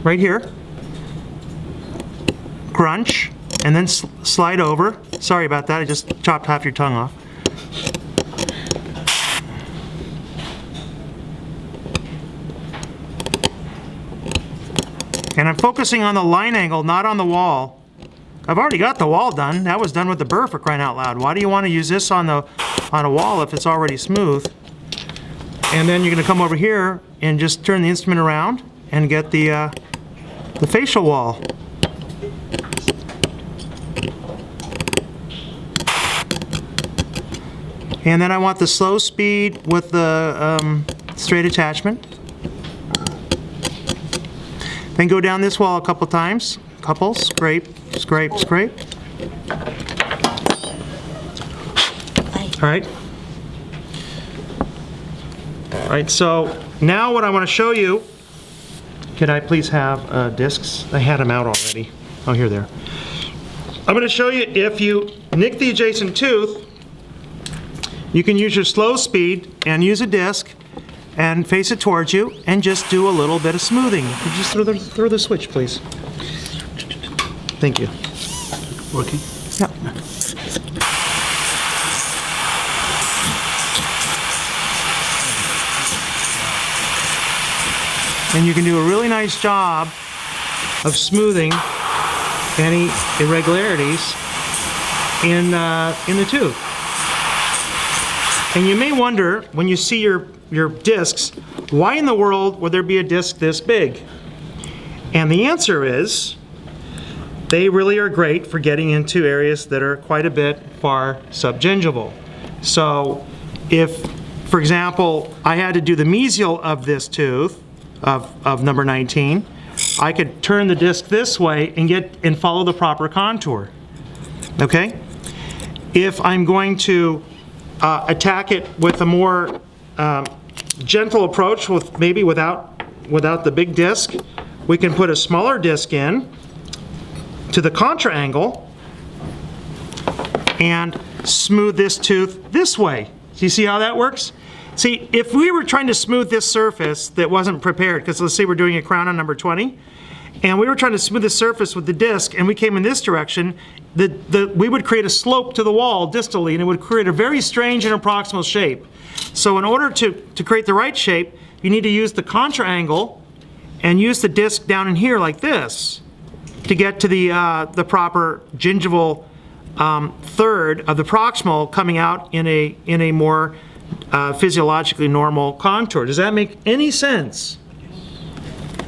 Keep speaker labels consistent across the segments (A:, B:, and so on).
A: right here, crunch, and then slide over. Sorry about that, I just chopped half your tongue off. And I'm focusing on the line angle, not on the wall. I've already got the wall done. That was done with the burr, for crying out loud. Why do you want to use this on a wall if it's already smooth? And then you're going to come over here and just turn the instrument around and get the facial wall. And then I want the slow speed with the straight attachment. Then go down this wall a couple times. Scrape, scrape, scrape. All right. All right, so now what I want to show you, could I please have discs? I had them out already. Oh, here they are. I'm going to show you if you nick the adjacent tooth, you can use your slow speed and use a disc and face it towards you and just do a little bit of smoothing. Could you just throw the switch, please? Thank you.
B: Working?
A: Yeah. And you can do a really nice job of smoothing any irregularities in the tooth. And you may wonder, when you see your discs, why in the world would there be a disc this big? And the answer is, they really are great for getting into areas that are quite a bit far subgingival. So if, for example, I had to do the mesial of this tooth, of number 19, I could turn the disc this way and follow the proper contour. Okay? If I'm going to attack it with a more gentle approach, maybe without the big disc, we can put a smaller disc in to the contra angle and smooth this tooth this way. Do you see how that works? See, if we were trying to smooth this surface that wasn't prepared, because let's say we're doing a crown on number 20, and we were trying to smooth the surface with the disc, and we came in this direction, we would create a slope to the wall distally, and it would create a very strange interproximal shape. So in order to create the right shape, you need to use the contra angle and use the disc down in here like this to get to the proper gingival third of the proximal coming out in a more physiologically normal contour. Does that make any sense?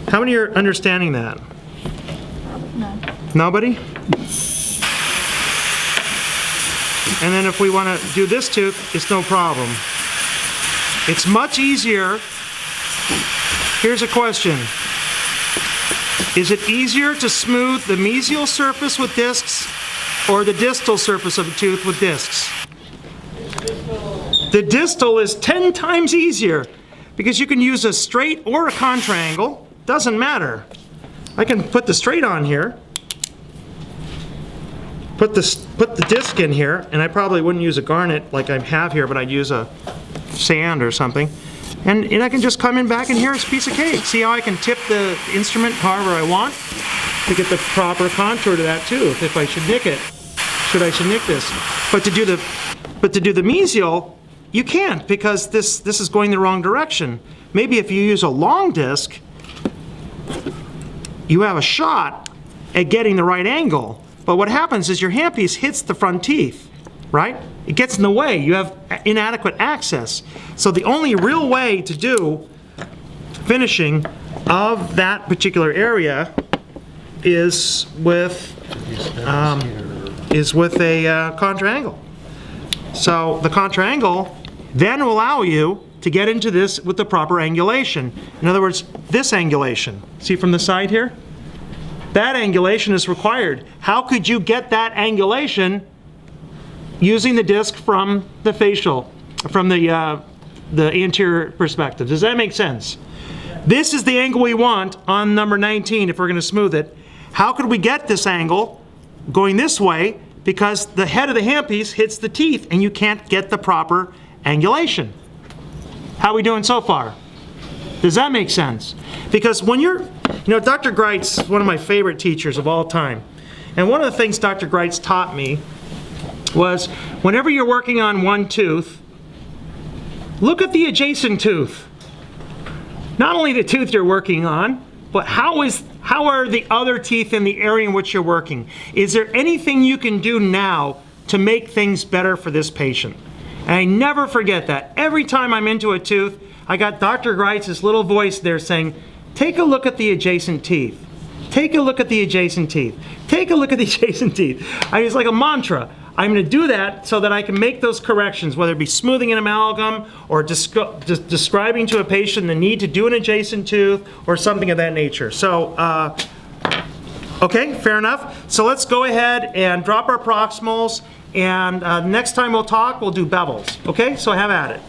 A: How many are understanding that?
C: No.
A: Nobody? And then if we want to do this tooth, it's no problem. It's much easier. Here's a question. Is it easier to smooth the mesial surface with discs or the distal surface of a tooth with discs? The distal is 10 times easier because you can use a straight or a contra angle. Doesn't matter. I can put the straight on here, put the disc in here, and I probably wouldn't use a garnet like I have here, but I'd use a sand or something. And I can just come in back in here, it's a piece of cake. See how I can tip the instrument however I want to get the proper contour to that tooth if I should nick it. I should nick this. But to do the mesial, you can't because this is going the wrong direction. Maybe if you use a long disc, you have a shot at getting the right angle. But what happens is your handpiece hits the front teeth, right? It gets in the way. You have inadequate access. So the only real way to do finishing of that particular area is with a contra angle. So the contra angle then will allow you to get into this with the proper angulation. In other words, this angulation. See from the side here? That angulation is required. How could you get that angulation using the disc from the facial, from the anterior perspective? Does that make sense? This is the angle we want on number 19 if we're going to smooth it. How could we get this angle going this way? Because the head of the handpiece hits the teeth and you can't get the proper angulation. How are we doing so far? Does that make sense? Because when you're You know, Dr. Greitz is one of my favorite teachers of all time. And one of the things Dr. Greitz taught me was whenever you're working on one tooth, look at the adjacent tooth. Not only the tooth you're working on, but how are the other teeth in the area in which you're working? Is there anything you can do now to make things better for this patient? And I never forget that. Every time I'm into a tooth, I got Dr. Greitz's little voice there saying, take a look at the adjacent teeth. Take a look at the adjacent teeth. Take a look at the adjacent teeth. It's like a mantra. I'm going to do that so that I can make those corrections, whether it be smoothing an amalgam or describing to a patient the need to do an adjacent tooth or something of that nature. So, okay, fair enough. So let's go ahead and drop our proximals, and next time we'll talk, we'll do bevels. Okay, so have at it.